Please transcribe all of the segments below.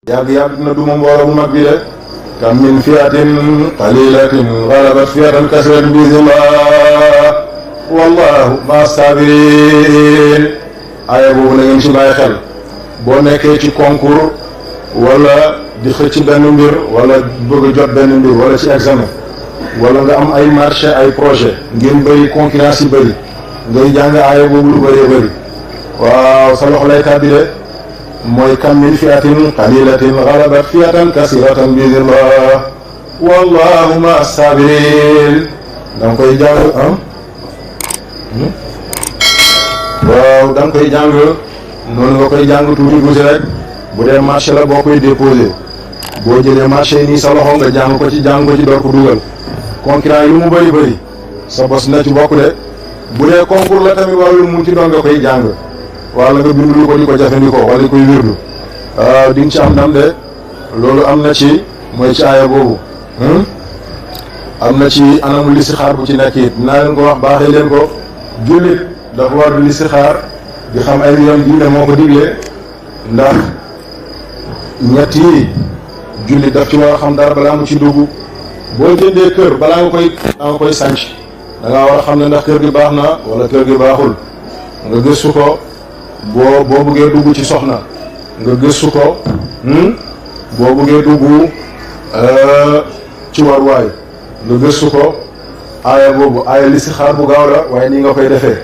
yàgg na duma mbooloo mu mag bi de kam min fiatin qalilatin ghalabat fiatan kasiratan bi iznillah wallahu ma sabirin. aaya boobu na ngeen ci bàyyi xel boo nekkee ci concours wala di xëcc benn mbir wala bëgg a jot benn mbir wala ci examen wala nga am ay marché ay projet ngeen bëri concurrence yi bëri ngay jàng aaya boobu lu bëree bëri waaw sa loxo lay tàbbi de mooy kam min fiatin qalilatin ghalabat fiatan kasiratan bi iznillah wallahu ma sabirin. da nga koy jàng waaw da nga koy jàng noonu nga koy jàng tuuti rek bu dee marché la boo koy déposé boo jëlee marché yi nii sa loxo nga jàng ko ci door ko dugal concurrent yi lu mu bëri sa bos na ci bokk de bu dee concours la tamit wala lu mu ci doon nga koy jàng wala nga bindulu ko di ko jafandikoo wala di koy wirdu waaw di nga ci am ndam de loolu am na ci mooy ci aaya boobu am na ci anamu listixaar bu ci nekk it dinaa leen ko wax baaxee leen ko jullit dafa war di listixaar di xam ay yoon diine moo ko digle ndax ñett yi jullit daf ci war a xam dara balaa mu ci dugg boo jëndee kër balaa nga koy sànc da ngaa war a xam ne ndax kër gi baax na wala kër gi baaxul nga gëstu ko boo bëggee dugg ci soxna nga gëstu ko boo bëggee dugg ci waruwaay nga gëstu ko aaya boobu aaya listixaar bu gaaw la waaye nii nga koy defee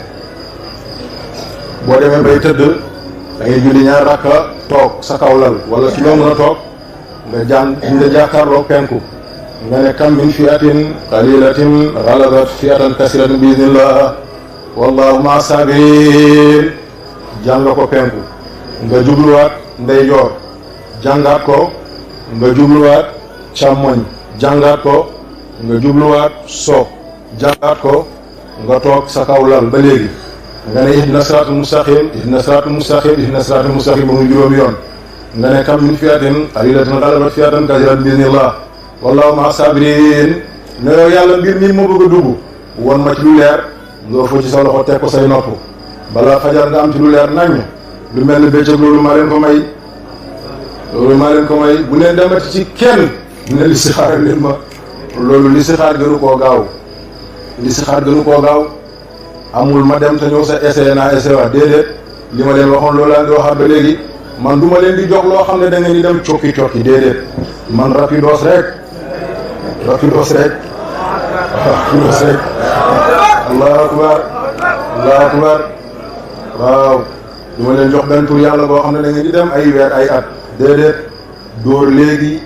boo demee bay tëdd da ngay julli ñaar rakka toog sa kaw lal wala ci loo mën a toog nga jàkkaarloog penku nga ne kam min fiatin qalilatin ghalabat fiatan kasiratan bi iznillah wallahu ma sabirin. jàng ko penku nga jubluwaat ndeyjoor jàngaat ko nga jubluwaat càmmoñ jàngaat ko nga jubluwaat soog jàngaat ko nga toog sa kaw lal ba léegi nga ne ihdina siraatal mustaqim ihdina siraatal mustaqim ihdina siraatal mustaqim ba muy juróomi yoon nga ne kam min fiatin qalilatin ghalabat fiatan kasiratan bi iznillah wallahu ma sabirin. ne yow yàlla mbir mi moo bëgg a dugg won ma ci lu leer nga foo ci sa loxo teg ko say nopp balaa fajar nga am ci lu leer naññ lu mel ni bëccëg loolu maa leen ko may bu leen demati ci kenn ne listixaar leen ma loolu listixaar gënu koo gaaw amul ma dem te ñëw sa essayé waat déedéet li ma leen waxoon loolu laa di waxaat ba léegi man du ma leen di jox loo xam ne da ngeen di dem cokki déedéet man rapidos rek allahu akbar waaw du ma leen jox benn tur yàlla boo xam ne da ngeen di dem ay weer ay at déedéet dóor léegi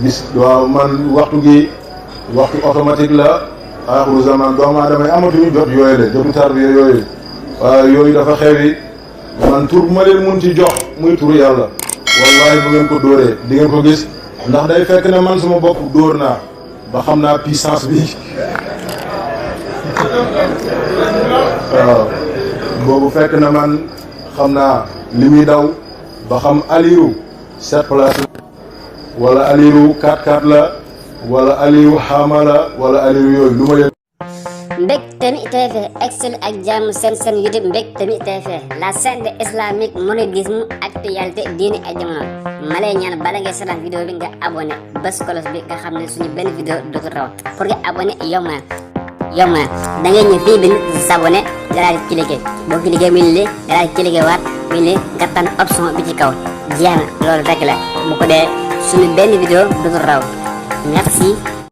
gis waaw man waxtu automatique la aaxiru zaman doomu aadama yi amatuñu jot yooyu de jotu tarbiya yooyu waaw yooyu dafa xewi man tur bu ma leen mun ci jox muy tur yàlla wallahi bu ngeen ko dóoree di ngeen ko gis ndax day fekk ne man sama bopp dóor naa ba xam naa puissance bi waaw boobu fekk na man xam naa li muy daw ba xam aliru 7 place wala aliru 4-4 la wala aliru xaama la wala aliru yooyu lu ma leen Mbectemi TV excel ak jàmm seen YouTube Mbectemi TV la chaîne de islamique mouridisme actualité diine ak jamono ma lay ñaan bala ngay seetaan vidéo bi nga abonné bés kolos bi nga xam ne suñu benn vidéo dootul raw pour nga abonné yomb na da ngay ñëw fii bind s'abonné nga daal di cliquer boo cliquer muy li nga daal di cliquer waat muy li nga tànn option bi ci kaw jeex na loolu rek la bu ko dee suñu benn vidéo dootul raw merci.